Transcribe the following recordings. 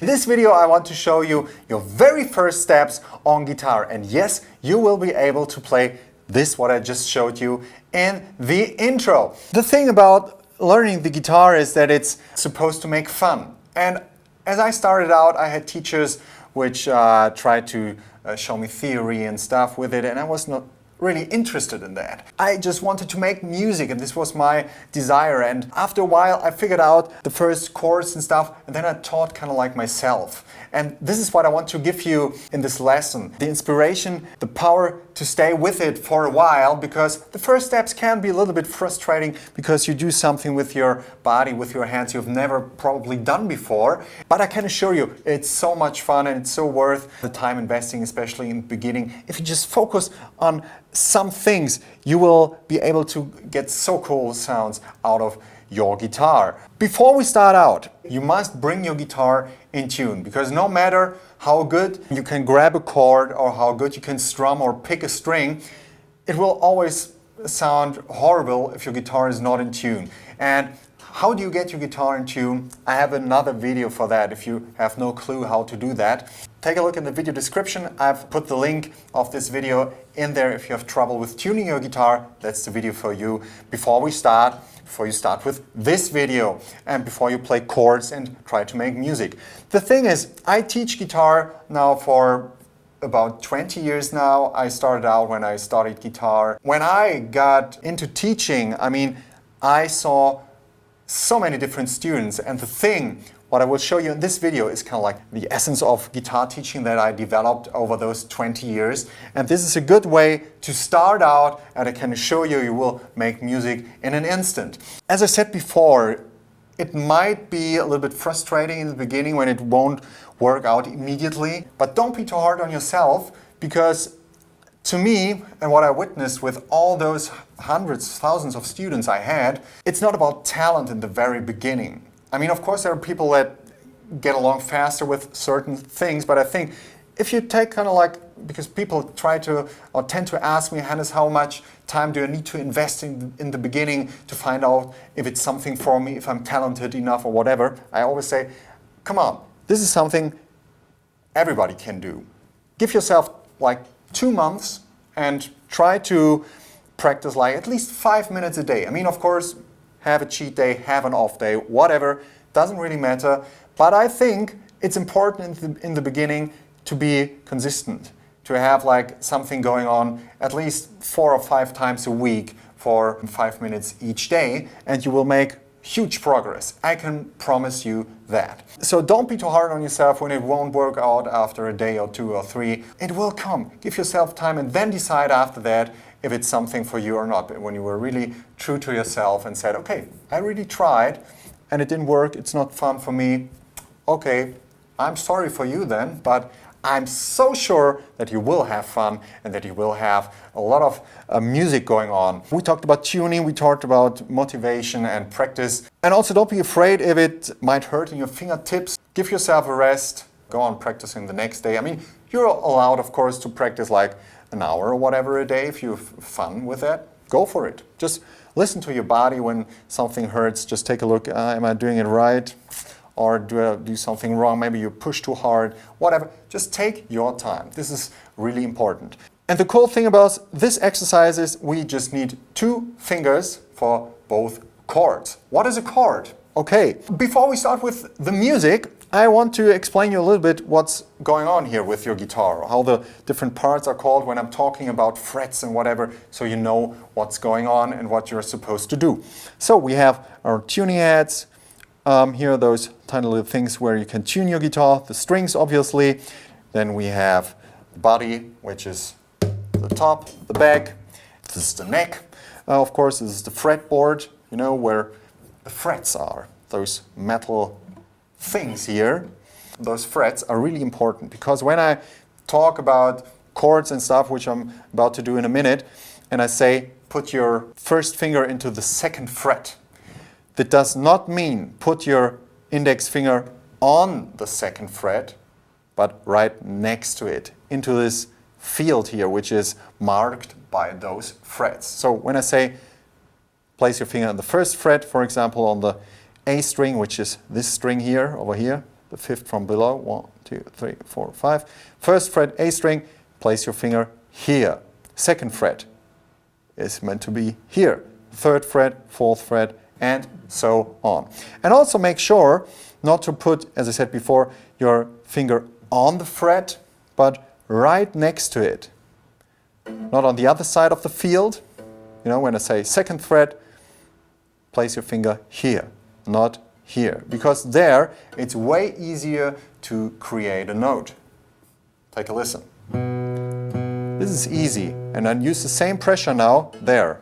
In this video I want to show you your very first steps on guitar, and yes, you will be able to play this what I just showed you in the intro. The thing about learning the guitar is that it's supposed to make fun, and as I started out I had teachers which tried to show me theory and stuff with it, and I was not really interested in that. I just wanted to make music, and this was my desire, and after a while I figured out the first chords and stuff, and then I taught kind of like myself. And this is what I want to give you in this lesson. The inspiration, the power to stay with it for a while, because the first steps can be a little bit frustrating because you do something with your body, with your hands you've never probably done before. But I can assure you, it's so much fun and it's so worth the time investing, especially in the beginning. If you just focus on some things, you will be able to get so cool sounds out of your guitar. Before we start out, you must bring your guitar in tune, because no matter how good you can grab a chord or how good you can strum or pick a string, it will always sound horrible if your guitar is not in tune. And how do you get your guitar in tune? I have another video for that if you have no clue how to do that. Take a look in the video description. I've put the link of this video in there. If you have trouble with tuning your guitar, that's the video for you. Before you start with this video and before you play chords and try to make music. The thing is, I teach guitar now for about 20 years now. I started out when I studied guitar. When I got into teaching, I saw so many different students, and the thing what I will show you in this video is kind of like the essence of guitar teaching that I developed over those 20 years. And this is a good way to start out, and I can assure you, you will make music in an instant. As I said before, it might be a little bit frustrating in the beginning when it won't work out immediately, but don't be too hard on yourself, because to me, and what I witnessed with all those hundreds, thousands of students I had, it's not about talent in the very beginning. Of course there are people that get along faster with certain things, but I think if you take kind of like, because people try to or tend to ask me, Hannes, how much time do I need to invest in the beginning to find out if it's something for me, if I'm talented enough or whatever, I always say, come on, this is something everybody can do. Give yourself like 2 months and try to practice like at least 5 minutes a day. Of course, have a cheat day, have an off day, whatever, doesn't really matter. But I think it's important in the beginning to be consistent, to have like something going on at least 4 or 5 times a week for 5 minutes each day, and you will make huge progress. I can promise you that. So don't be too hard on yourself when it won't work out after a day or 2 or 3. It will come. Give yourself time and then decide after that if it's something for you or not. But when you were really true to yourself and said, okay, I really tried and it didn't work, it's not fun for me, okay, I'm sorry for you then, but I'm so sure that you will have fun and that you will have a lot of music going on. We talked about tuning, we talked about motivation and practice. And also don't be afraid if it might hurt in your fingertips. Give yourself a rest, go on practicing the next day. You're allowed, of course, to practice like an hour or whatever a day if you have fun with that. Go for it. Just listen to your body when something hurts. Just take a look, am I doing it right? Or do I do something wrong? Maybe you push too hard, whatever. Just take your time. This is really important. And the cool thing about this exercise is we just need 2 fingers for both chords. What is a chord? Okay, before we start with the music, I want to explain you a little bit what's going on here with your guitar, how the different parts are called when I'm talking about frets and whatever, so you know what's going on and what you're supposed to do. So we have our tuning heads. Here are those tiny little things where you can tune your guitar, the strings obviously. Then we have the body, which is the top, the back. This is the neck. Of course, this is the fretboard, where the frets are. Those metal things here, those frets are really important, because when I talk about chords and stuff, which I'm about to do in a minute, and I say put your first finger into the 2nd fret, that does not mean put your index finger on the 2nd fret, but right next to it, into this field here, which is marked by those frets. So when I say place your finger on the 1st fret, for example, on the A string, which is this string here, over here, the 5th from below, 1, 2, 3, 4, 5. 1st fret A string, place your finger here. 2nd fret is meant to be here. 3rd fret, 4th fret, and so on. And also make sure not to put, as I said before, your finger on the fret, but right next to it. Not on the other side of the field. You know, when I say 2nd fret, place your finger here, not here. Because there, it's way easier to create a note. Take a listen. This is easy. And then use the same pressure now there.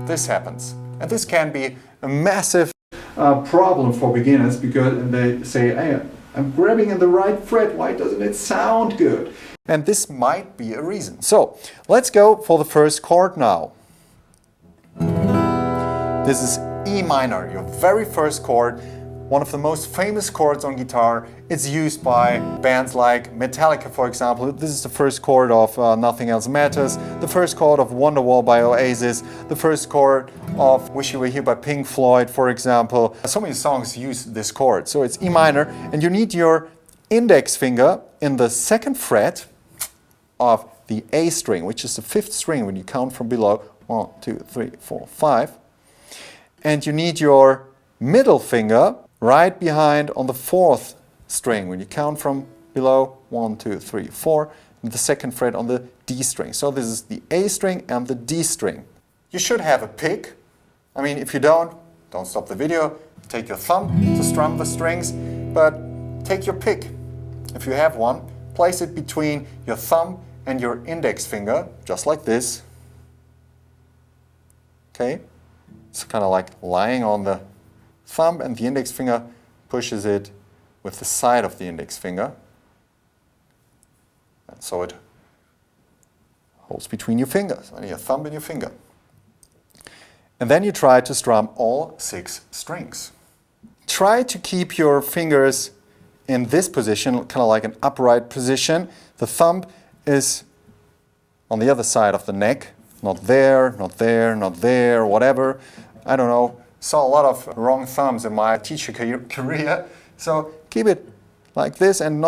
This happens. And this can be a massive problem for beginners because they say, hey, I'm grabbing in the right fret, why doesn't it sound good? And this might be a reason. So let's go for the first chord now. This is E minor, your very first chord. One of the most famous chords on guitar. It's used by bands like Metallica, for example. This is the first chord of Nothing Else Matters, the first chord of Wonderwall by Oasis, the first chord of Wish You Were Here by Pink Floyd, for example. So many songs use this chord. So it's E minor, and you need your index finger in the 2nd fret of the A string, which is the 5th string when you count from below. 1, 2, 3, 4, 5. And you need your middle finger right behind on the 4th string when you count from below. 1, 2, 3, 4. And the 2nd fret on the D string. So this is the A string and the D string. You should have a pick. I mean, if you don't stop the video. Take your thumb to strum the strings, but take your pick. If you have one, place it between your thumb and your index finger, just like this. Okay? It's kind of like lying on the thumb, and the index finger pushes it with the side of the index finger. And so it holds between your fingers, and your thumb and your finger. And then you try to strum all 6 strings. Try to keep your fingers in this position, kind of like an upright position. The thumb is on the other side of the neck. Not there, not there, not there, whatever. I don't know. Saw a lot of wrong thumbs in my teacher career. So keep it like this and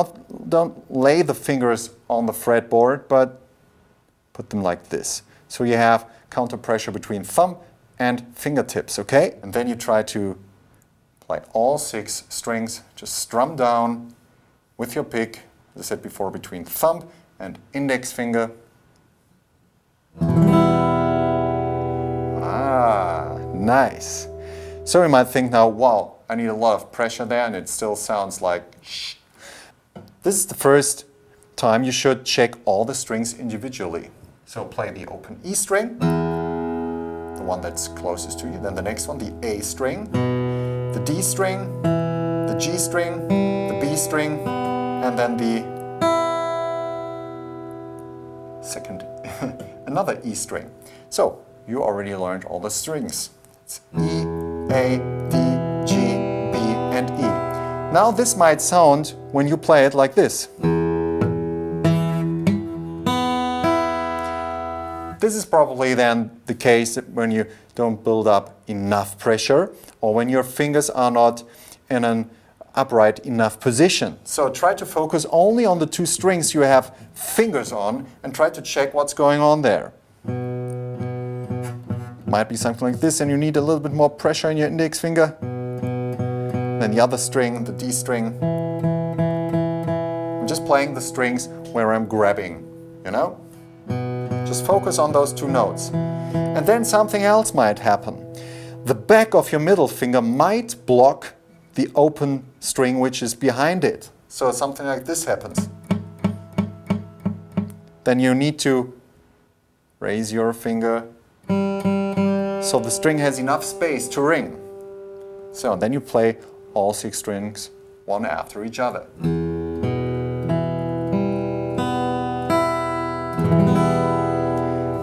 don't lay the fingers on the fretboard, but put them like this. So you have counter pressure between thumb and fingertips, okay? And then you try to play all 6 strings. Just strum down with your pick, as I said before, between thumb and index finger. Ah, nice. So you might think now, wow, I need a lot of pressure there, and it still sounds like shh. This is the first time you should check all the strings individually. So play the open E string, the one that's closest to you, then the next one, the A string, the D string, the G string, the B string, and then the second, another E string. So you already learned all the strings. It's E, A, D, G, B, and E. Now this might sound, when you play it, like this. This is probably then the case when you don't build up enough pressure, or when your fingers are not in an upright enough position. So try to focus only on the 2 strings you have fingers on and try to check what's going on there. Might be something like this, and you need a little bit more pressure in your index finger. Then the other string, the D string. I'm just playing the strings where I'm grabbing, you know? Just focus on those 2 notes. And then something else might happen. The back of your middle finger might block the open string which is behind it. So something like this happens. Then you need to raise your finger so the string has enough space to ring. So then you play all 6 strings one after each other.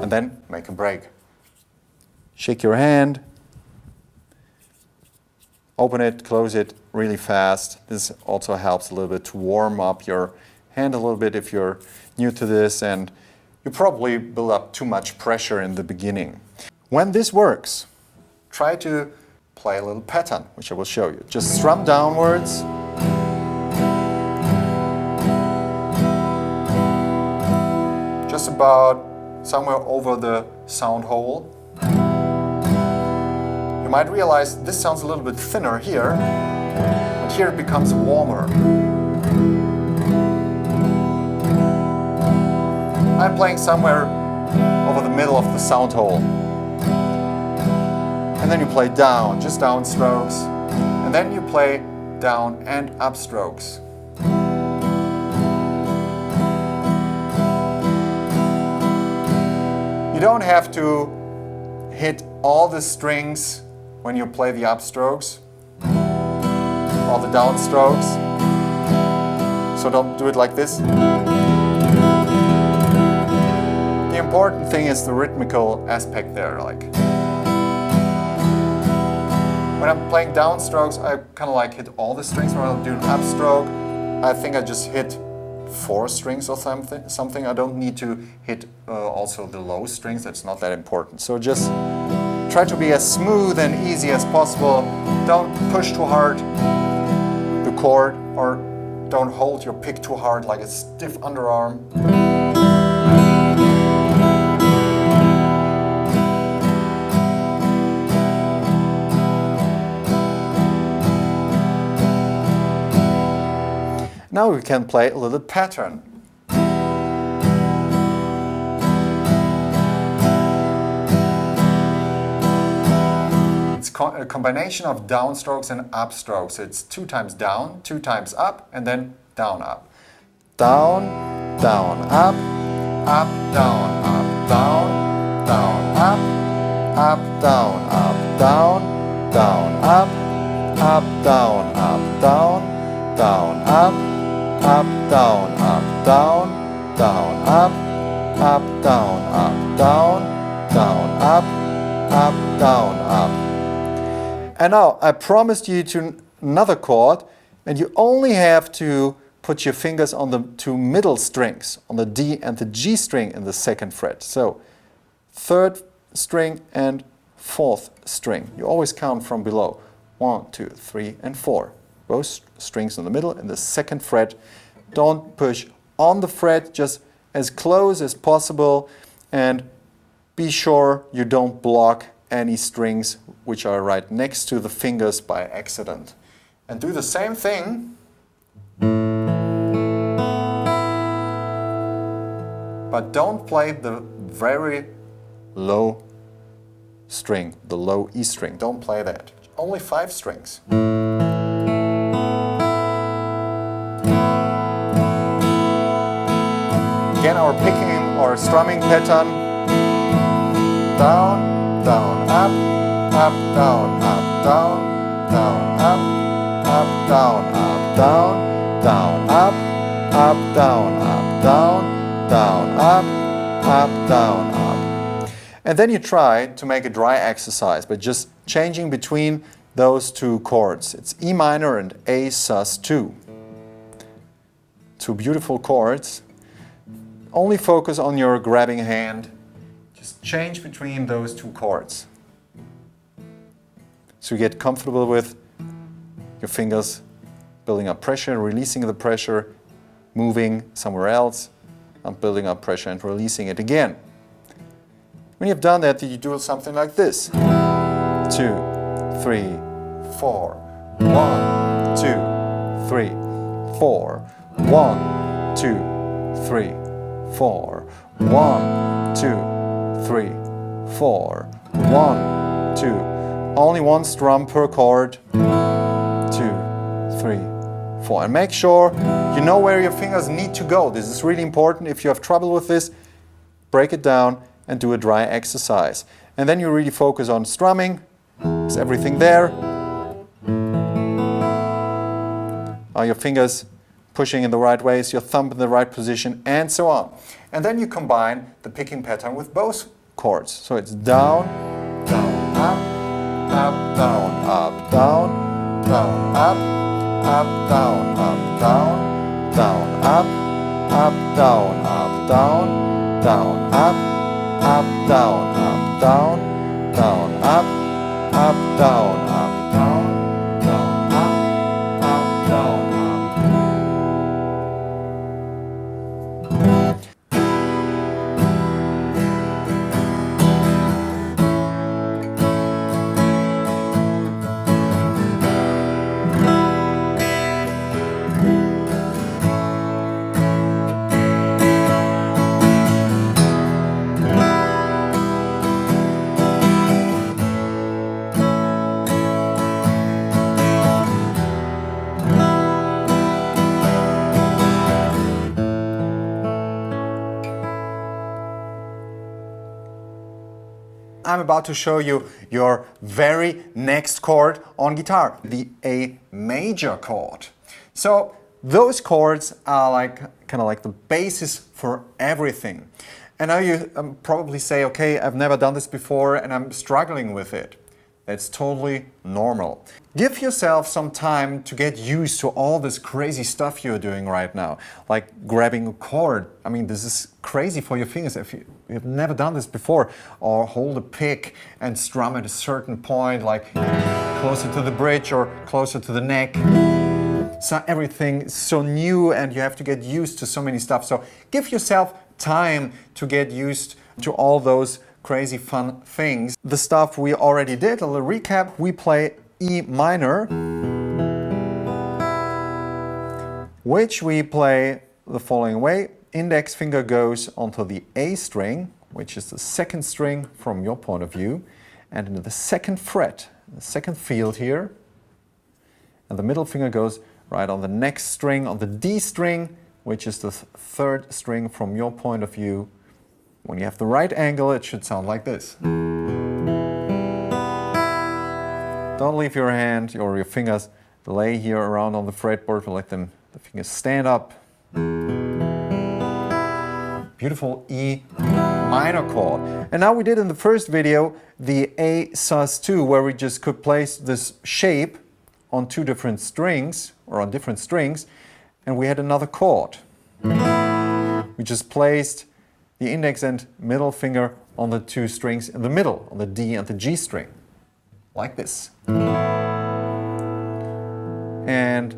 And then make a break. Shake your hand. Open it, close it really fast. This also helps a little bit to warm up your hand a little bit if you're new to this, and you probably build up too much pressure in the beginning. When this works, try to play a little pattern, which I will show you. Just strum downwards. Just about somewhere over the sound hole. You might realize this sounds a little bit thinner here, but here it becomes warmer. I'm playing somewhere over the middle of the sound hole. And then you play down, just down strokes. And then you play down and up strokes. You don't have to hit all the strings when you play the up strokes, all the down strokes. So don't do it like this. The important thing is the rhythmical aspect there. Like when I'm playing down strokes, I kind of like hit all the strings. When I'm doing up stroke, I think I just hit 4 strings or something. I don't need to hit also the low strings. That's not that important. So just try to be as smooth and easy as possible. Don't push too hard the chord, or don't hold your pick too hard like a stiff underarm. Now we can play a little pattern. It's a combination of down strokes and up strokes. It's 2 times down, 2 times up, and then down, up. Down, down, up, up, down, up, down, down, up, down, up, down, down, up, down, up, down, down, up, down, up, down, down, up, down, up, down, down, up, down, up. And now I promised you another chord, and you only have to put your fingers on the 2 middle strings, on the D and the G string in the 2nd fret. So 3rd string and 4th string. You always count from below. 1, 2, 3, and 4. Both strings in the middle and the 2nd fret. Don't push on the fret, just as close as possible, and be sure you don't block any strings which are right next to the fingers by accident. And do the same thing, but don't play the very low string, the low E string. Don't play that. Only 5 strings. Again, our picking or strumming pattern. Down, down, up, down, down, down, up, down, down, down, up, down, down, down, up, down, up. And then you try to make a dry exercise by just changing between those 2 chords. It's E minor and A sus2. 2 beautiful chords. Only focus on your grabbing hand. Just change between those 2 chords. So you get comfortable with your fingers building up pressure, releasing the pressure, moving somewhere else, and building up pressure and releasing it again. When you've done that, you do something like this. 2, 3, 4. 1, 2, 3, 4. 1, 2, 3, 4. 1, 2, 3, 4. 1, 2. Only 1 strum per chord. 2, 3, 4. And make sure you know where your fingers need to go. This is really important. If you have trouble with this, break it down and do a dry exercise. And then you really focus on strumming. Is everything there? Are your fingers pushing in the right way? Is your thumb in the right position? And so on. And then you combine the picking pattern with both chords. So it's down, down, up, down, down, down, up, down, down, down, up, down, down, down, up, down, down, down, up, up, down, up, down, down, up, down, up. I'm about to show you your very next chord on guitar, the A major chord. So those chords are kind of like the basis for everything. And now you probably say, okay, I've never done this before and I'm struggling with it. That's totally normal. Give yourself some time to get used to all this crazy stuff you're doing right now, like grabbing a chord. I mean, this is crazy for your fingers if you've never done this before. Or hold a pick and strum at a certain point, like closer to the bridge or closer to the neck. So everything is so new and you have to get used to so many stuff. So give yourself time to get used to all those crazy fun things. The stuff we already did, a little recap, we play E minor, which we play the following way. Index finger goes onto the A string, which is the second string from your point of view, and into the second fret, the second field here. And the middle finger goes right on the next string, on the D string, which is the third string from your point of view. When you have the right angle, it should sound like this. Don't leave your hand or your fingers lay here around on the fretboard, but let the fingers stand up. Beautiful E minor chord. And now we did in the first video the A sus2, where we just could place this shape on two different strings, or on different strings, and we had another chord. We just placed the index and middle finger on the two strings in the middle, on the D and the G string, like this. And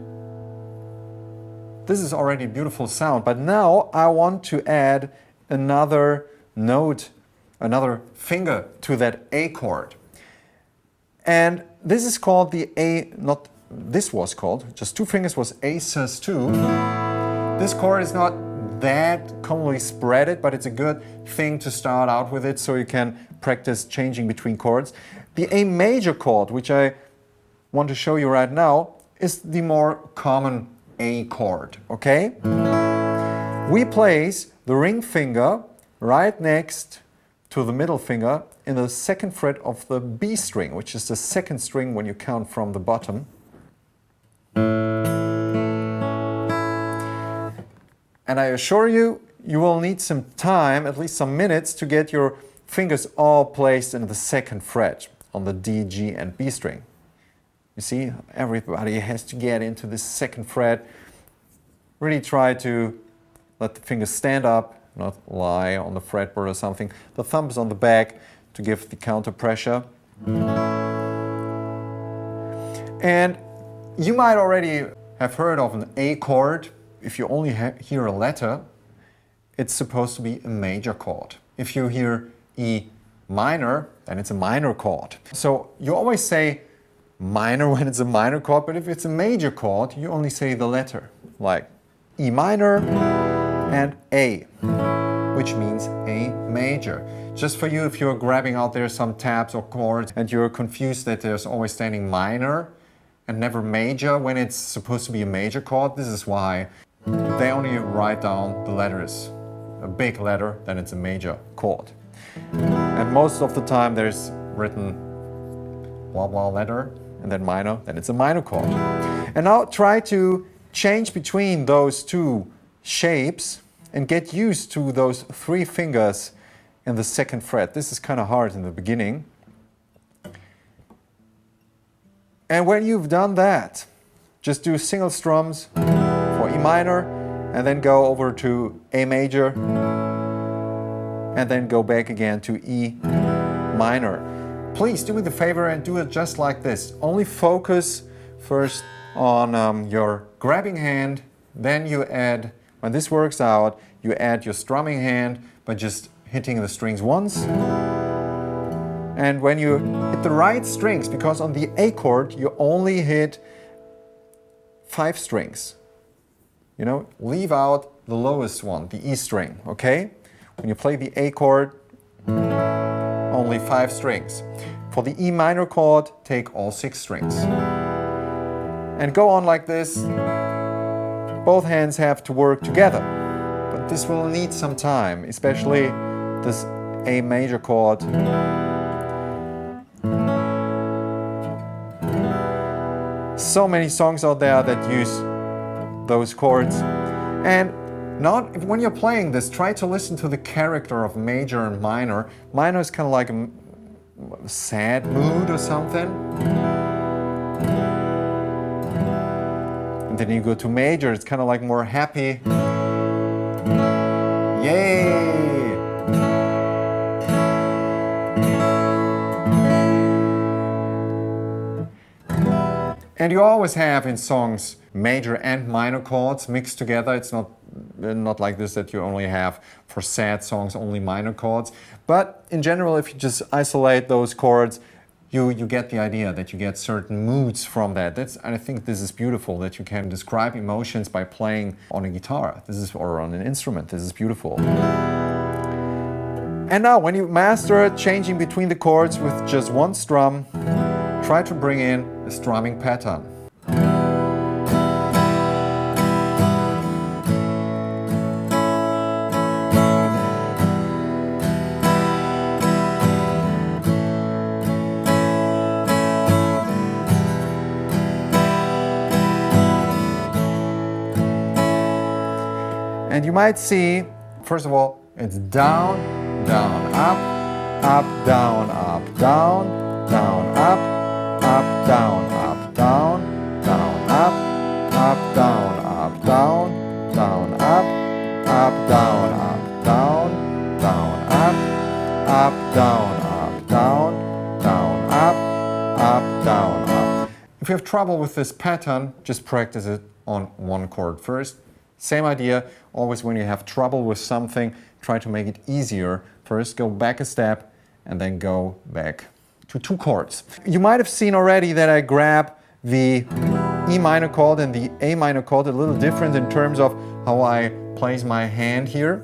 this is already a beautiful sound, but now I want to add another note, another finger to that A chord. And this is called the A, not this was called, just two fingers was A sus2. This chord is not that commonly spreaded, but it's a good thing to start out with it so you can practice changing between chords. The A major chord, which I want to show you right now, is the more common A chord, okay? We place the ring finger right next to the middle finger in the second fret of the B string, which is the second string when you count from the bottom. And I assure you, you will need some time, at least some minutes, to get your fingers all placed in the second fret on the D, G, and B string. You see, everybody has to get into this second fret. Really try to let the fingers stand up, not lie on the fretboard or something. The thumb is on the back to give the counter pressure. And you might already have heard of an A chord. If you only hear a letter, it's supposed to be a major chord. If you hear E minor, then it's a minor chord. So you always say minor when it's a minor chord, but if it's a major chord, you only say the letter, like E minor and A, which means A major. Just for you, if you're grabbing out there some tabs or chords and you're confused that there's always standing minor and never major when it's supposed to be a major chord, this is why. They only write down the letters. A big letter, then it's a major chord. And most of the time there's written blah blah letter and then minor, then it's a minor chord. And now try to change between those two shapes and get used to those three fingers in the second fret. This is kind of hard in the beginning. And when you've done that, just do single strums for E minor, and then go over to A major, and then go back again to E minor. please do me the favor and do it just like this. Only focus first on your grabbing hand, then you add, when this works out, you add your strumming hand by just hitting the strings once. And when you hit the right strings, because on the A chord you only hit 5 strings. You know, leave out the lowest one, the E string, okay? When you play the A chord, only 5 strings. For the E minor chord, take all 6 strings. And go on like this. Both hands have to work together. But this will need some time, especially this A major chord. So many songs out there that use those chords. And not when you're playing this, try to listen to the character of major and minor. Minor is kind of like a sad mood or something. And then you go to major, it's kind of like more happy. Yay! And you always have in songs major and minor chords mixed together. It's not like this that you only have for sad songs only minor chords. But in general, if you just isolate those chords, you get the idea that you get certain moods from that. I think this is beautiful, that you can describe emotions by playing on a guitar. Or on an instrument. This is beautiful. And now, when you master changing between the chords with just one strum, try to bring in a strumming pattern. And you might see, first of all, it's down, down, up, up, down, up, down, down, up, up, down, up, down, down, up, up, down, up, down, down, up, up, down, up, down, down, up, up, down, up, down, down, up, down, up. If you have trouble with this pattern, just practice it on one chord first. Same idea, always when you have trouble with something, try to make it easier. First go back a step and then go back to 2 chords. You might have seen already that I grab the E minor chord and the A minor chord a little different in terms of how I place my hand here.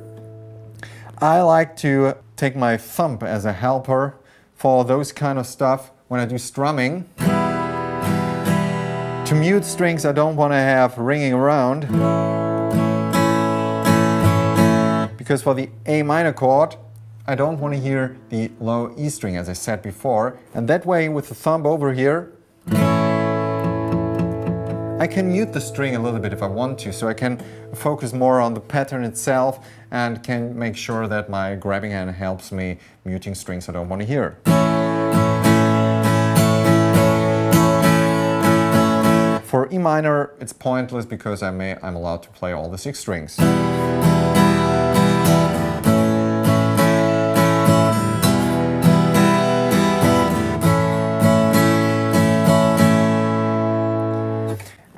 I like to take my thumb as a helper for those kind of stuff when I do strumming. To mute strings I don't want to have ringing around. Because for the A minor chord, I don't want to hear the low E string, as I said before. And that way, with the thumb over here, I can mute the string a little bit if I want to. So I can focus more on the pattern itself and can make sure that my grabbing hand helps me muting strings I don't want to hear. For E minor, it's pointless because I'm allowed to play all the 6 strings.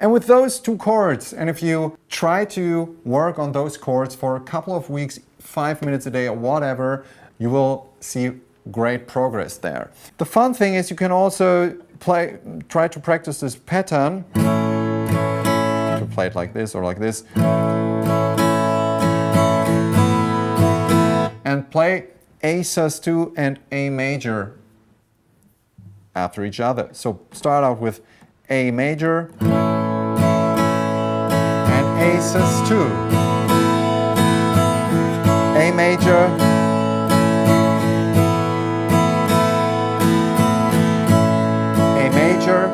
And with those 2 chords, and if you try to work on those chords for a couple of weeks, 5 minutes a day or whatever, you will see great progress there. The fun thing is you can also try to practice this pattern. To play it like this or like this. And play A sus2 and A major after each other. So start out with A major. A sus2, A major, A major,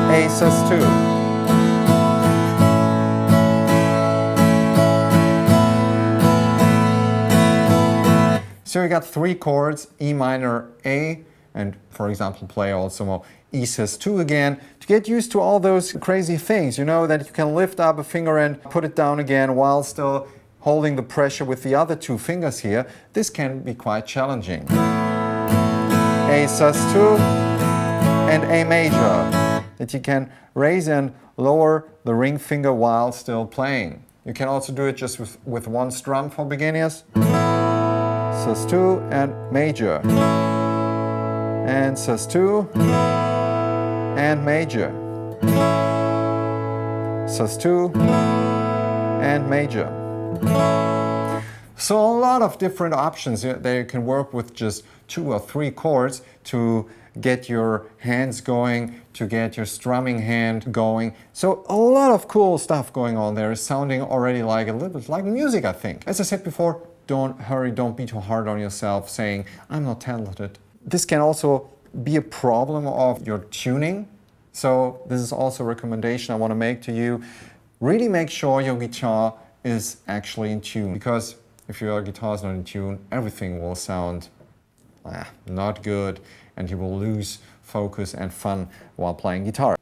A sus2. So you got 3 chords, E minor, A, and for example play also E sus2 again, to get used to all those crazy things, you know, that you can lift up a finger and put it down again while still holding the pressure with the other 2 fingers here. This can be quite challenging. A sus2, and A major, that you can raise and lower the ring finger while still playing. You can also do it just with one strum for beginners. Sus2 and major. And sus2 and major. Sus2 and major. So a lot of different options that you can work with just 2 or 3 chords to get your hands going, to get your strumming hand going. So a lot of cool stuff going on there, sounding already like a little bit like music, I think. As I said before, don't hurry, don't be too hard on yourself saying, I'm not talented. This can also be a problem of your tuning. So this is also a recommendation I want to make to you. Really make sure your guitar is actually in tune, because if your guitar is not in tune, everything will sound not good, and you will lose focus and fun while playing guitar.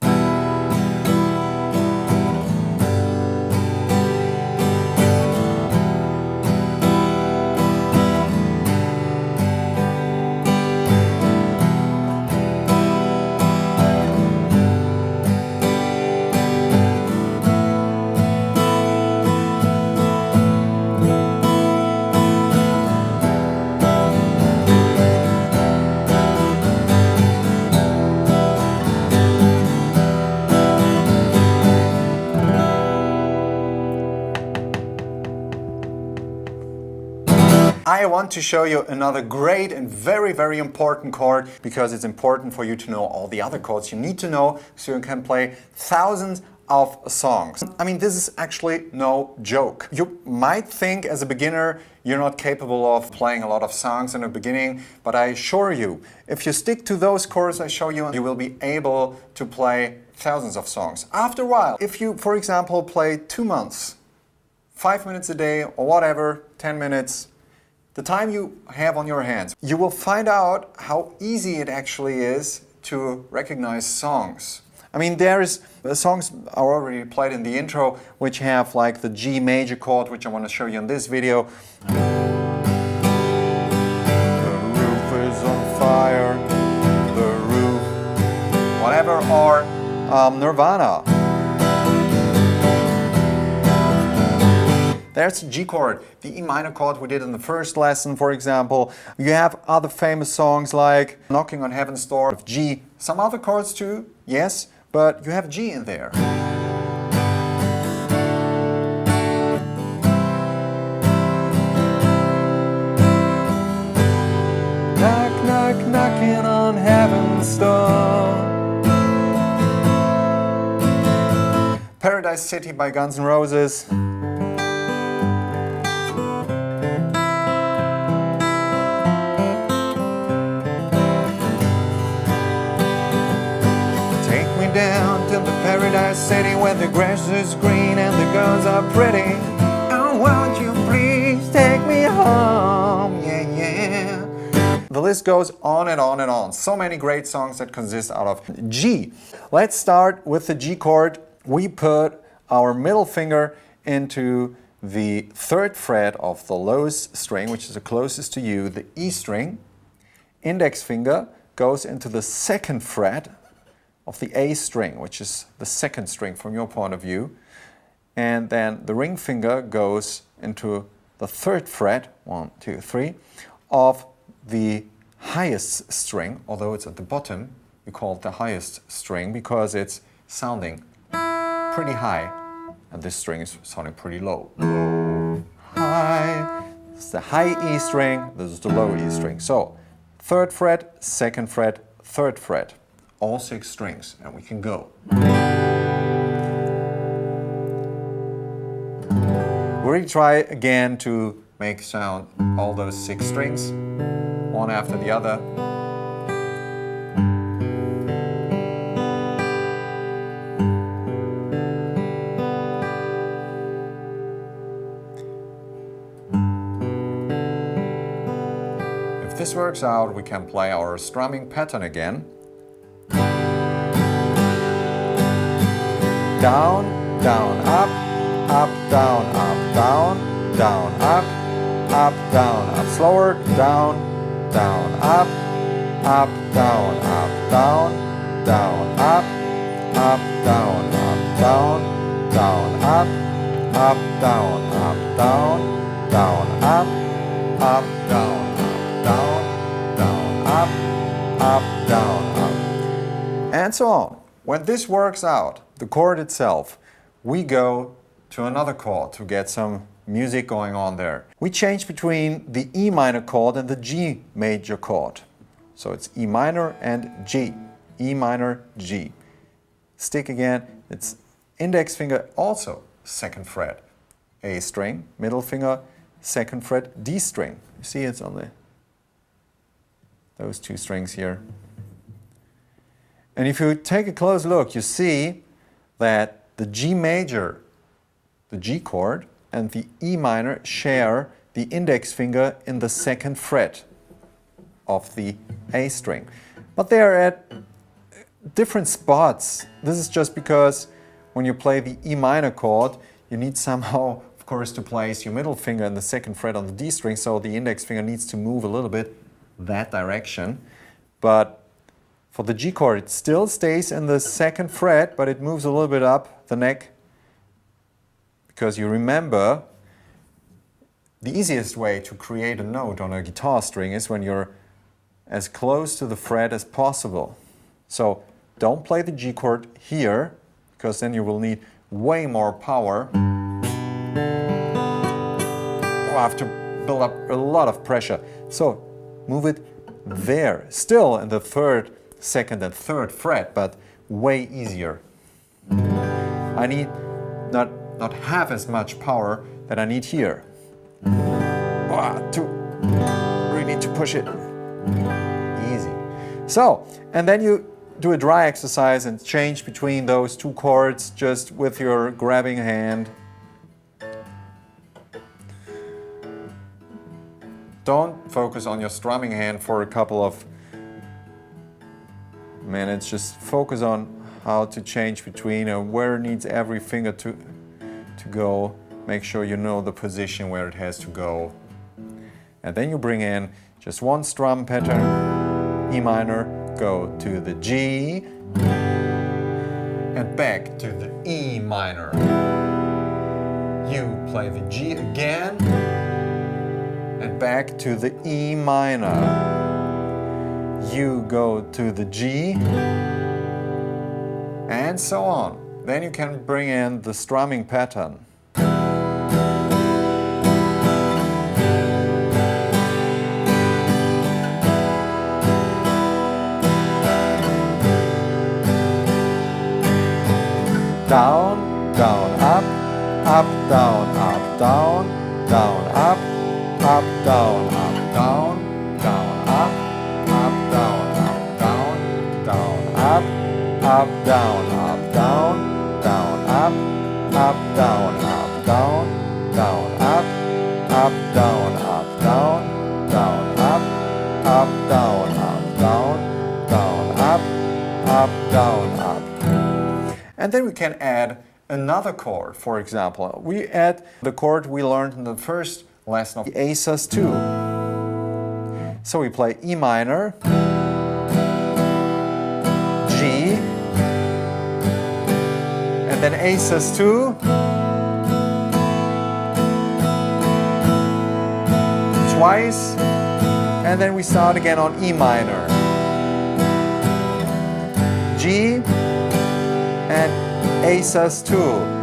I want to show you another great and very, very important chord, because it's important for you to know all the other chords you need to know so you can play thousands of songs. I mean, this is actually no joke. You might think as a beginner you're not capable of playing a lot of songs in the beginning, but I assure you, if you stick to those chords I show you, you will be able to play thousands of songs. After a while, if you, for example, play 2 months, 5 minutes a day or whatever, 10 minutes, the time you have on your hands, you will find out how easy it actually is to recognize songs. I mean, there's songs I already played in the intro, which have like the G major chord, which I want to show you in this video. The roof is on fire, the roof, whatever, or Nirvana. There's the G chord, the E minor chord we did in the first lesson, for example. You have other famous songs like Knocking on Heaven's Door with G. Some other chords too, yes, but you have G in there. Knock, knock, knocking on heaven's door. Paradise City by Guns N' Roses. Down to the Paradise City where the grass is green and the girls are pretty. Oh, won't you please take me home? Yeah, yeah. The list goes on and on and on. So many great songs that consist out of G. Let's start with the G chord. We put our middle finger into the 3rd fret of the lowest string, which is the closest to you, the E string. Index finger goes into the 2nd fret of the A string, which is the 2nd string from your point of view. And then the ring finger goes into the 3rd fret, 1, 2, 3, of the highest string, although it's at the bottom. We call it the highest string because it's sounding pretty high, and this string is sounding pretty low. Low, high. This is the high E string, this is the low E string. So 3rd fret, 2nd fret, 3rd fret. All 6 strings, and we can go. We'll try again to make sound all those 6 strings, one after the other. If this works out, we can play our strumming pattern again. Down, down, up, up, down, up, down, down, up, down, up. Slower, down, down, up, up, down, down, up, down, down, up, down, down, up, down, up, down, and so on. When this works out, the chord itself, we go to another chord to get some music going on there. We change between the E minor chord and the G major chord. So it's E minor and G. E minor, G. Stick again, it's index finger also second fret, A string, middle finger, second fret, D string. You see it's on those two strings here. And if you take a close look, you see that the G major, the G chord, and the E minor share the index finger in the second fret of the A string. But they are at different spots. This is just because when you play the E minor chord, you need somehow, of course, to place your middle finger in the second fret on the D string, so the index finger needs to move a little bit that direction. But for the G chord, it still stays in the second fret, but it moves a little bit up the neck. Because you remember, the easiest way to create a note on a guitar string is when you're as close to the fret as possible. So don't play the G chord here, because then you will need way more power. You'll have to build up a lot of pressure. So move it there, still in the third, second and third fret, but way easier. I need not half as much power that I need here. Really need to push it. Easy. So, and then you do a dry exercise and change between those two chords just with your grabbing hand. Don't focus on your strumming hand for a couple of minutes. Just focus on how to change between and where needs every finger to go. Make sure you know the position where it has to go. And then you bring in just one strum pattern, E minor, go to the G, and back to the E minor. You play the G again, and back to the E minor. You go to the G, and so on. Then you can bring in the strumming pattern. Down, down, up, down, down, down, up, down, down, down, up, down, down, down, up, down, down, down, up, down, down, down, up, down, down, down, up, down, down, down, up, down, up. And then we can add another chord, for example. We add the chord we learned in the first lesson of A sus2. So we play E minor, G, and then A sus2, twice, and then we start again on E minor, G, and A sus2.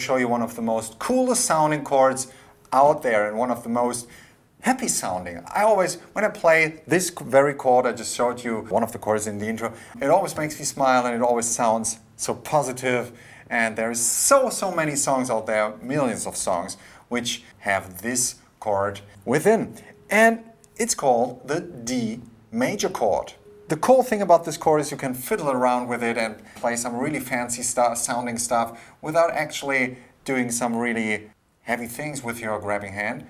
show you one of the most coolest sounding chords out there and one of the most happy sounding. I always, when I play this very chord I just showed you, one of the chords in the intro, it always makes me smile and it always sounds so positive. And there's so many songs out there, millions of songs, which have this chord within. And it's called the D major chord. The cool thing about this chord is you can fiddle around with it and play some really fancy sounding stuff without actually doing some really heavy things with your grabbing hand.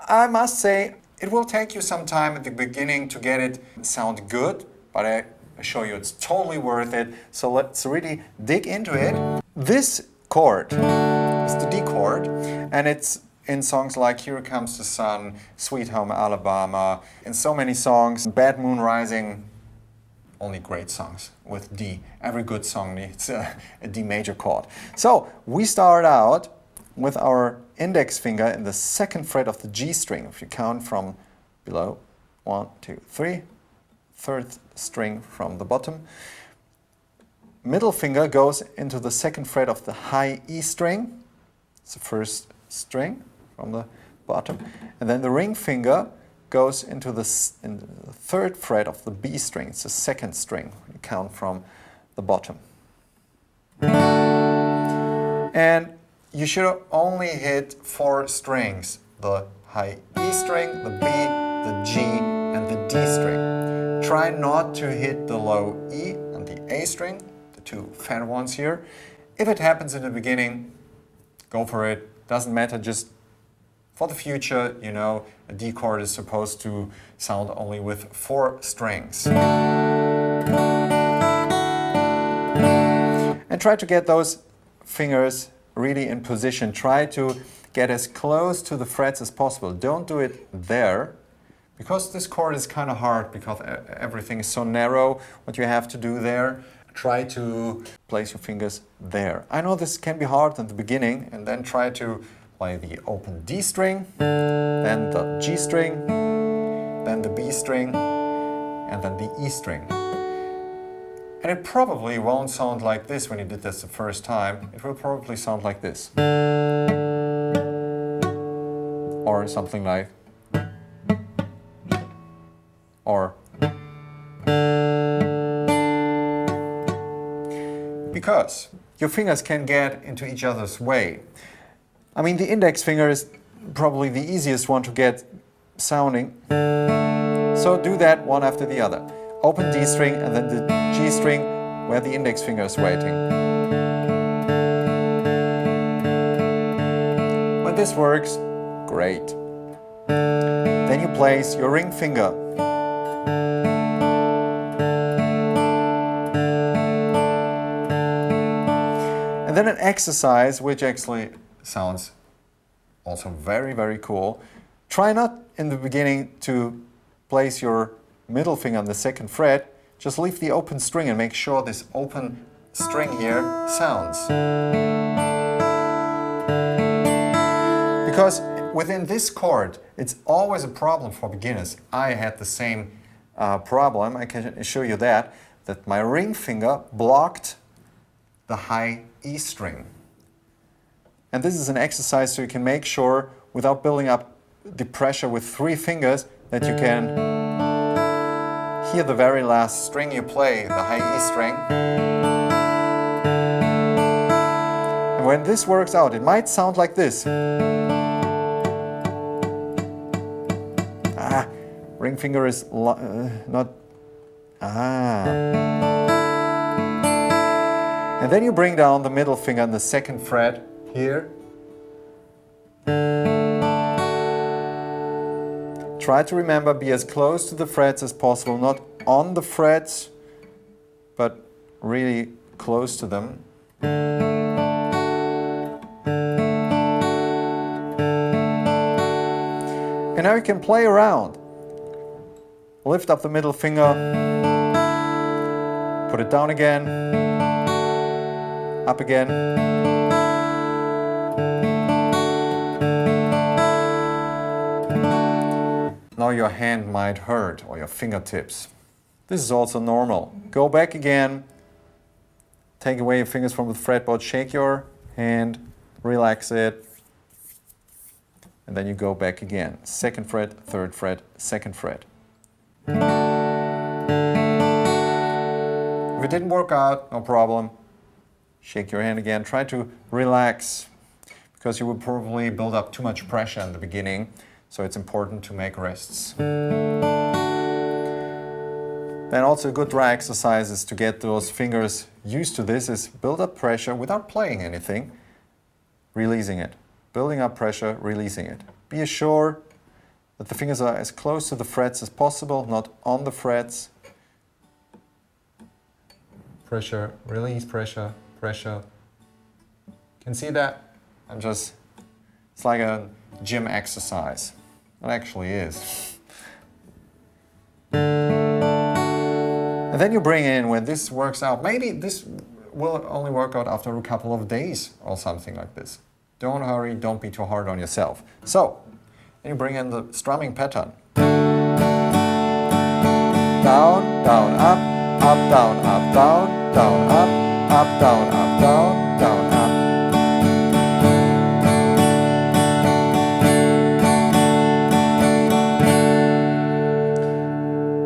I must say, it will take you some time at the beginning to get it sound good, but I show you it's totally worth it. So let's really dig into it. This chord is the D chord, and it's in songs like Here Comes the Sun, Sweet Home Alabama, in so many songs, Bad Moon Rising, only great songs with D. Every good song needs a D major chord. So we start out with our index finger in the second fret of the G string. If you count from below, 1, 2, 3, third string from the bottom. Middle finger goes into the second fret of the high E string. It's the first string from the bottom. And then the ring finger goes into the third fret of the B string. It's the second string. You count from the bottom. And you should only hit 4 strings. The high E string, the B, the G, and the D string. Try not to hit the low E and the A string, the 2 fat ones here. If it happens in the beginning, go for it. Doesn't matter, just for the future, you know, a D chord is supposed to sound only with 4 strings. And try to get those fingers really in position. Try to get as close to the frets as possible. Don't do it there, because this chord is kind of hard, because everything is so narrow, what you have to do there. Try to place your fingers there. I know this can be hard in the beginning, and then try to play the open D string, then the G string, then the B string, and then the E string. And it probably won't sound like this when you did this the first time. It will probably sound like this. Or something like, or. Because your fingers can get into each other's way. I mean, the index finger is probably the easiest one to get sounding. So do that one after the other. Open D string and then the G string where the index finger is waiting. When this works, great. Then you place your ring finger. And then an exercise which actually sounds also very, very cool. Try not in the beginning to place your middle finger on the second fret. Just leave the open string and make sure this open string here sounds. Because within this chord, it's always a problem for beginners. I had the same problem, I can show you that my ring finger blocked the high E string. And this is an exercise so you can make sure, without building up the pressure with 3 fingers, that you can hear the very last string you play, the high E string. And when this works out, it might sound like this. Ring finger is not. And then you bring down the middle finger on the second fret here. Try to remember, be as close to the frets as possible, not on the frets, but really close to them. And now you can play around. Lift up the middle finger, put it down again, up again. Now your hand might hurt, or your fingertips. This is also normal. Go back again, take away your fingers from the fretboard, shake your hand relax it, and then you go back again. 2nd fret, 3rd fret, 2nd fret. If it didn't work out, no problem. Shake your hand again. Try to relax, because you will probably build up too much pressure in the beginning, so it's important to make rests. Then also a good dry exercise is to get those fingers used to this, is build up pressure without playing anything, releasing it. Building up pressure, releasing it. Be assured that the fingers are as close to the frets as possible, not on the frets. Pressure, release, pressure, pressure. Can see that? It's like a gym exercise. It actually is. And then you bring in, when this works out, maybe this will only work out after a couple of days or something like this. Don't hurry, don't be too hard on yourself. So, then you bring in the strumming pattern. Down, down, up, up, down, up, down, down, up, up, down, up, down, down, up.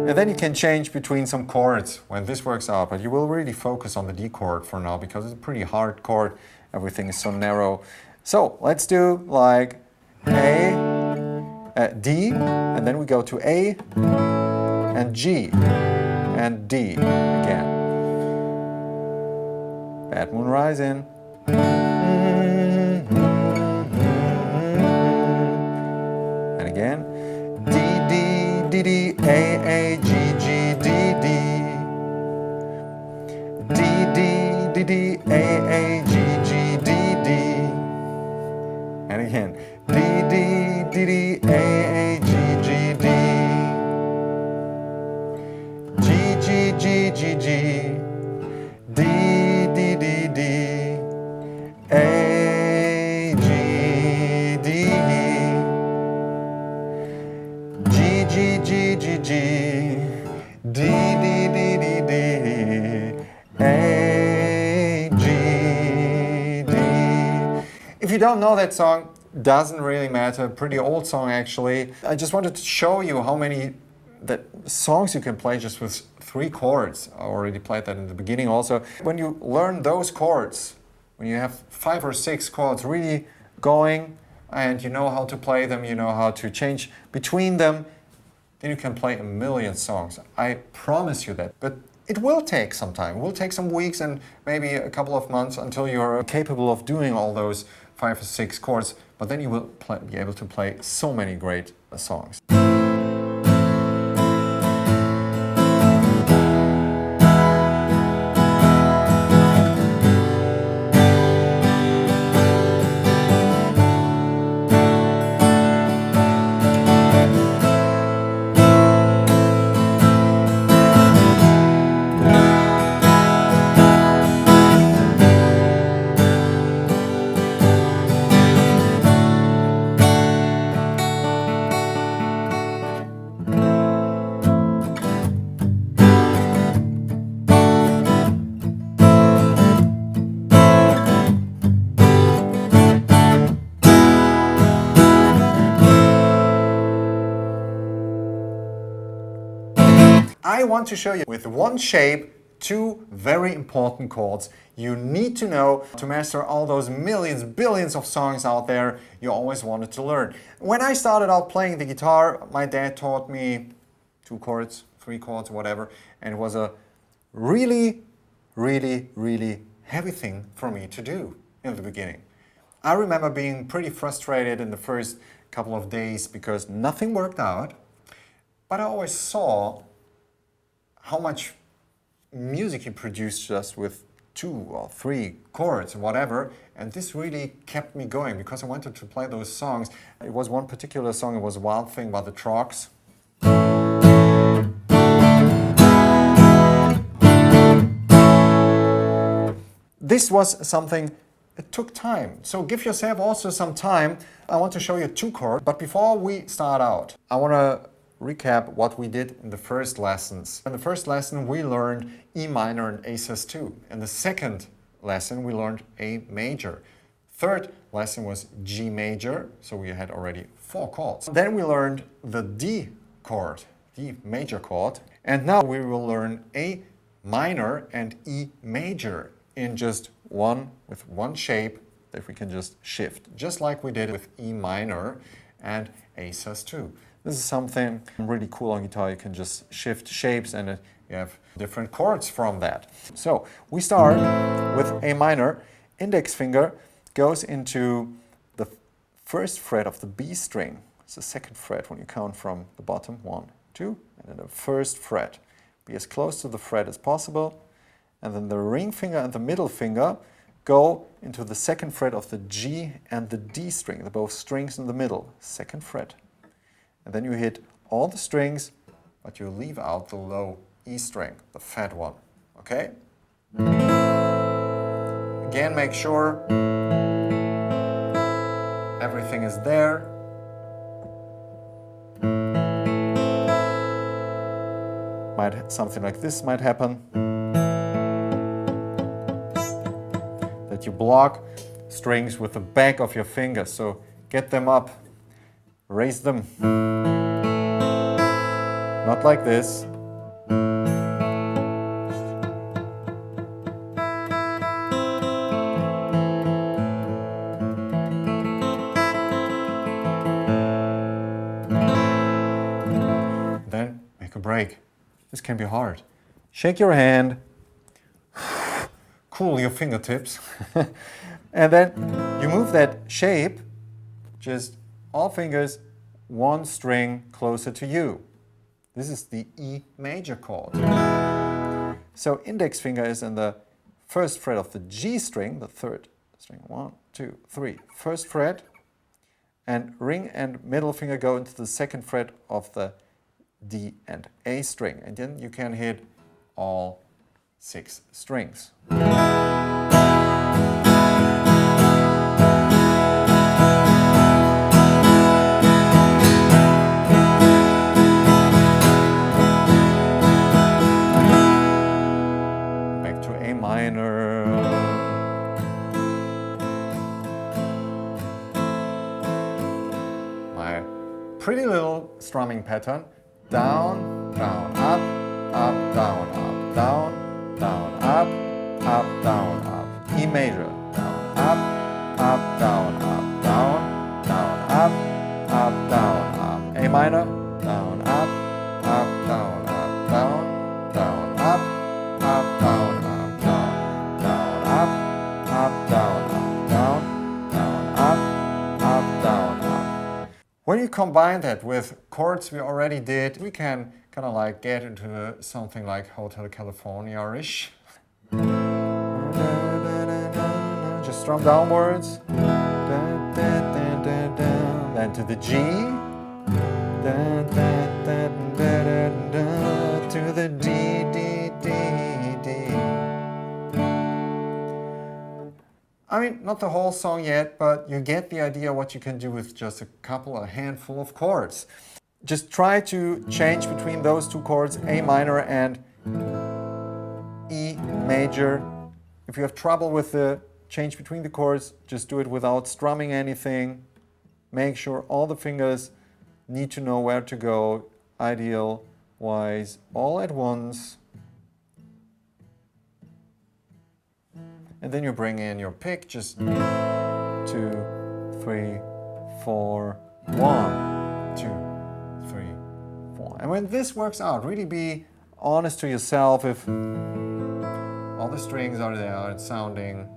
And then you can change between some chords when this works out, but you will really focus on the D chord for now because it's a pretty hard chord. Everything is so narrow. So let's do like A, D, and then we go to A and G and D again. Bad Moon Rising. And again. D, D, D, D, A, G, G, D, D. D, D, D, D, A, G, G, D, D. And again. D, D, D, D, A, G, G, D. G, G, G, G, G. D, D, D, D. A, G, D. G, G, G, G, G. D, D, D, D, D. A, G, D. If you don't know that song, doesn't really matter. Pretty old song actually. I just wanted to show you how many songs you can play just with 3 chords. I already played that in the beginning also. When you learn those chords, when you have 5 or 6 chords really going and you know how to play them, you know how to change between them, then you can play a million songs. I promise you that. But it will take some time. It will take some weeks and maybe a couple of months until you're capable of doing all those 5 or 6 chords. But then you will be able to play so many great songs. I want to show you with one shape 2 very important chords you need to know to master all those millions, billions of songs out there you always wanted to learn. When I started out playing the guitar, my dad taught me 2 chords, 3 chords, whatever, and it was a really, really, really heavy thing for me to do in the beginning. I remember being pretty frustrated in the first couple of days because nothing worked out, but I always saw how much music he produced just with 2 or 3 chords, whatever, and this really kept me going because I wanted to play those songs. It was one particular song, it was Wild Thing by the Chords. This was something, it took time, so give yourself also some time. I want to show you 2 chords, but before we start out, I want to recap what we did in the first lessons. In the first lesson we learned E minor and A sus2. In the second lesson we learned A major. Third lesson was G major, so we had already 4 chords. Then we learned the D chord, D major chord, and now we will learn A minor and E major in just with one shape that we can just shift, just like we did with E minor and A sus2. This is something really cool on guitar. You can just shift shapes and you have different chords from that. So we start with A minor. Index finger goes into the first fret of the B string. It's the second fret when you count from the bottom. 1, 2, and then the first fret. Be as close to the fret as possible. And then the ring finger and the middle finger go into the second fret of the G and the D string. They're both strings in the middle, second fret. And then you hit all the strings, but you leave out the low E string, the fat one. Okay? Again, make sure everything is there. Something like this might happen. That you block strings with the back of your finger. So get them up, raise them. Not like this. Then make a break. This can be hard. Shake your hand, cool your fingertips, and then you move that shape, just all fingers, one string closer to you. This is the E major chord. So index finger is in the first fret of the G string, the third string, 1, 2, 3, first fret, and ring and middle finger go into the second fret of the D and A string, and then you can hit all 6 strings. Back to A minor. My pretty little strumming pattern. Down, down, up, up, down, up, down, down, up, up, down, up. E major. Down, up, down, up, down, down, up, down, up. A minor. Down, up, down, up, down, down, up, down, up, down, down, up, down, down, down, up, down, up. When you combine that with chords we already did, we can kind of like get into something like Hotel California-ish. Just strum downwards. Then to the G. To the D, D, D, D. I mean, not the whole song yet, but you get the idea what you can do with just a handful of chords. Just try to change between those 2 chords, A minor and E major. If you have trouble with the change between the chords, just do it without strumming anything. Make sure all the fingers need to know where to go, ideal-wise, all at once. And then you bring in your pick, just 2, 3, 4, 1, 2, 3, 4. And when this works out, really be honest to yourself if all the strings are there, it's sounding.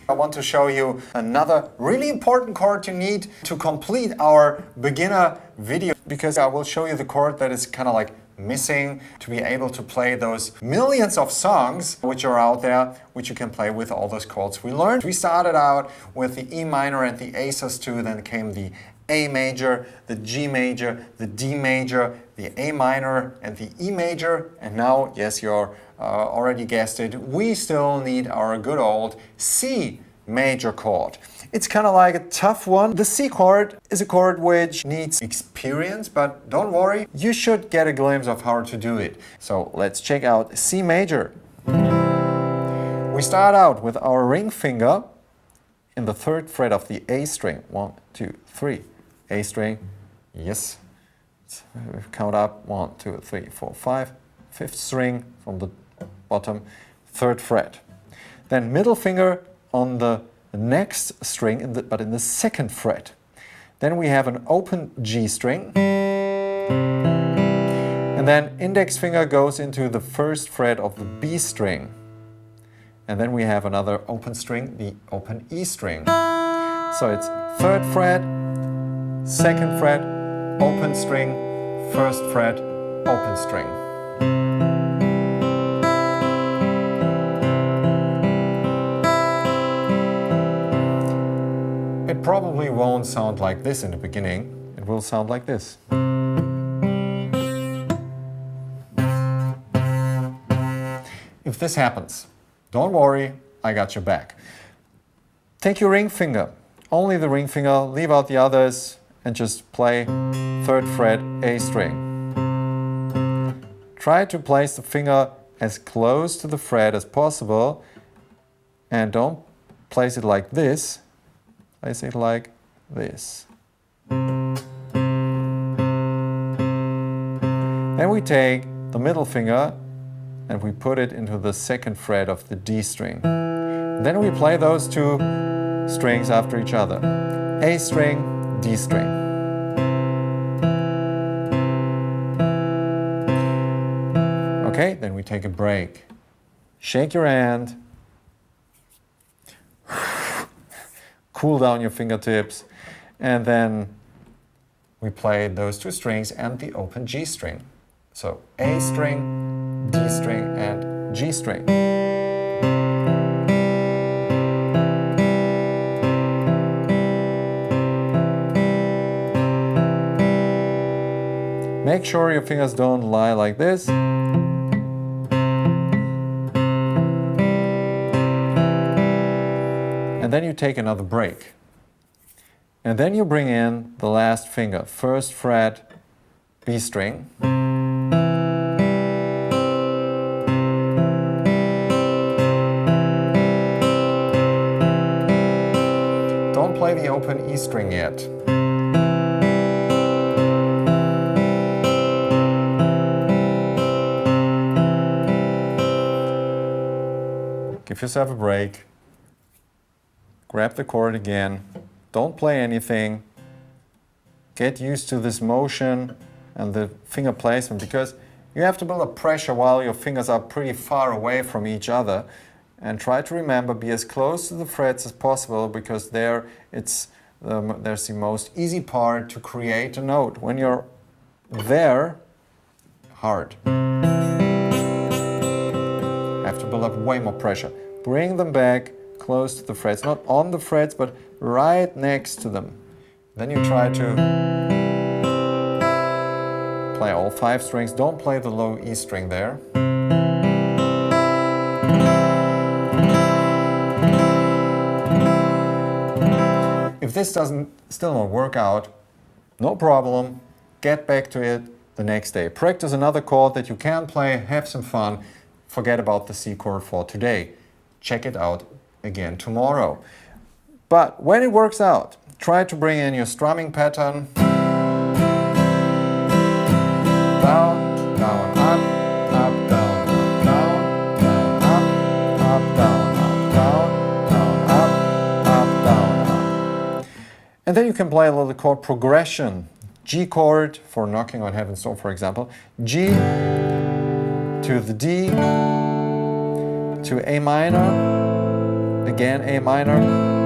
I want to show you another really important chord you need to complete our beginner video, because I will show you the chord that is kind of like missing to be able to play those millions of songs which are out there, which you can play with all those chords we learned. We started out with the E minor and the A sus2, then came the A major, the G major, the D major, the A minor and the E major, and now, yes, you're already guessed it, we still need our good old C major chord. It's kind of like a tough one. The C chord is a chord which needs experience, but don't worry, you should get a glimpse of how to do it. So let's check out C major. We start out with our ring finger in the 3rd fret of the A string. 1, 2, 3. A string, yes. Count up, 1, 2, 3, 4, 5. 5th string from the bottom, 3rd fret. Then middle finger on the next string, but in the 2nd fret. Then we have an open G string. And then index finger goes into the 1st fret of the B string. And then we have another open string, the open E string. So it's 3rd fret, 2nd fret, open string, 1st fret, open string. It probably won't sound like this in the beginning. It will sound like this. If this happens, don't worry, I got your back. Take your ring finger, only the ring finger, leave out the others, and just play 3rd fret A string. Try to place the finger as close to the fret as possible, and don't place it like this, place it like this. Then we take the middle finger and we put it into the 2nd fret of the D string. Then we play those 2 strings after each other. A string, D string. Okay, then we take a break. Shake your hand. Cool down your fingertips. And then we play those 2 strings and the open G string. So A string, D string, and G string. Make sure your fingers don't lie like this. And then you take another break. And then you bring in the last finger, 1st fret, B string. Don't play the open E string yet. Give yourself a break. Grab the chord again. Don't play anything. Get used to this motion and the finger placement, because you have to build up pressure while your fingers are pretty far away from each other. And try to remember, be as close to the frets as possible, because there's the most easy part to create a note. When you're there, hard. Have to build up way more pressure. Bring them back close to the frets, not on the frets, but right next to them. Then you try to play all 5 strings. Don't play the low E string there. If this doesn't still not work out, no problem. Get back to it the next day. Practice another chord that you can play, have some fun. Forget about the C chord for today. Check it out again tomorrow. But when it works out, try to bring in your strumming pattern. Down, down, up, up, down, down, down, up, down, down, down, up, down, up. And then you can play a little chord progression. G chord for knocking on heaven's door, for example. G to the D, to A minor, again A minor,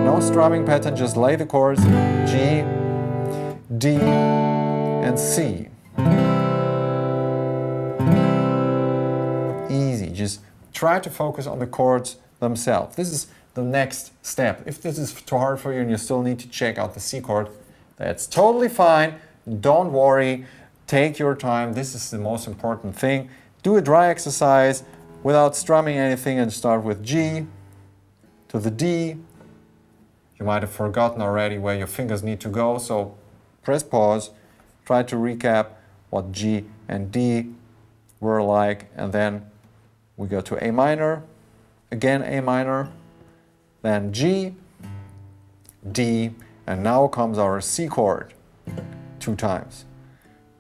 no strumming pattern, just lay the chords, G, D, and C. Easy, just try to focus on the chords themselves. This is the next step. If this is too hard for you and you still need to check out the C chord, that's totally fine. Don't worry, take your time. This is the most important thing. Do a dry exercise, without strumming anything and start with G to the D. You might have forgotten already where your fingers need to go, so press pause, try to recap what G and D were like, and then we go to A minor, again A minor, then G, D, and now comes our C chord 2 times.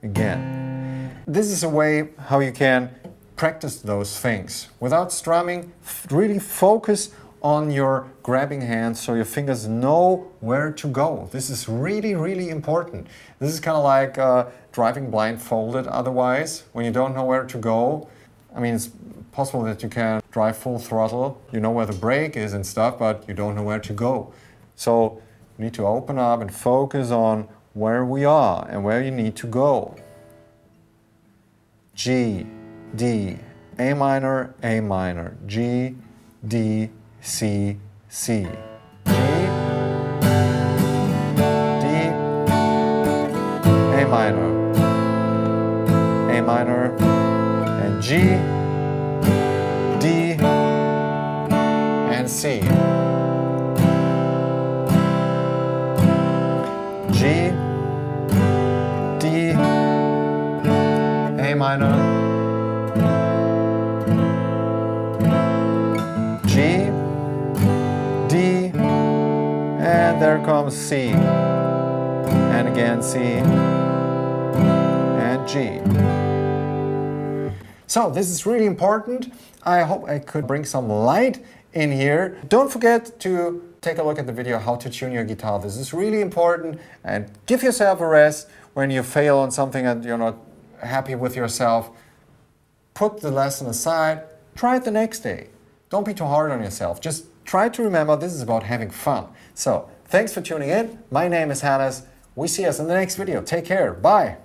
Again. This is a way how you can practice those things. Without strumming, really focus on your grabbing hands so your fingers know where to go. This is really, really important. This is kind of like driving blindfolded otherwise, when you don't know where to go. I mean, it's possible that you can drive full throttle, you know where the brake is and stuff, but you don't know where to go. So you need to open up and focus on where we are and where you need to go. G, D, A minor, G, D, C, C. G, D, A minor, and G, D, and C. G, D, A minor, G, D, and there comes C, and again C, and G. So this is really important. I hope I could bring some light in here. Don't forget to take a look at the video how to tune your guitar. This is really important, and give yourself a rest when you fail on something and you're not happy with yourself. Put the lesson aside, try it the next day. Don't be too hard on yourself. Just try to remember this is about having fun. So, thanks for tuning in. My name is Hannes. We see us in the next video. Take care. Bye.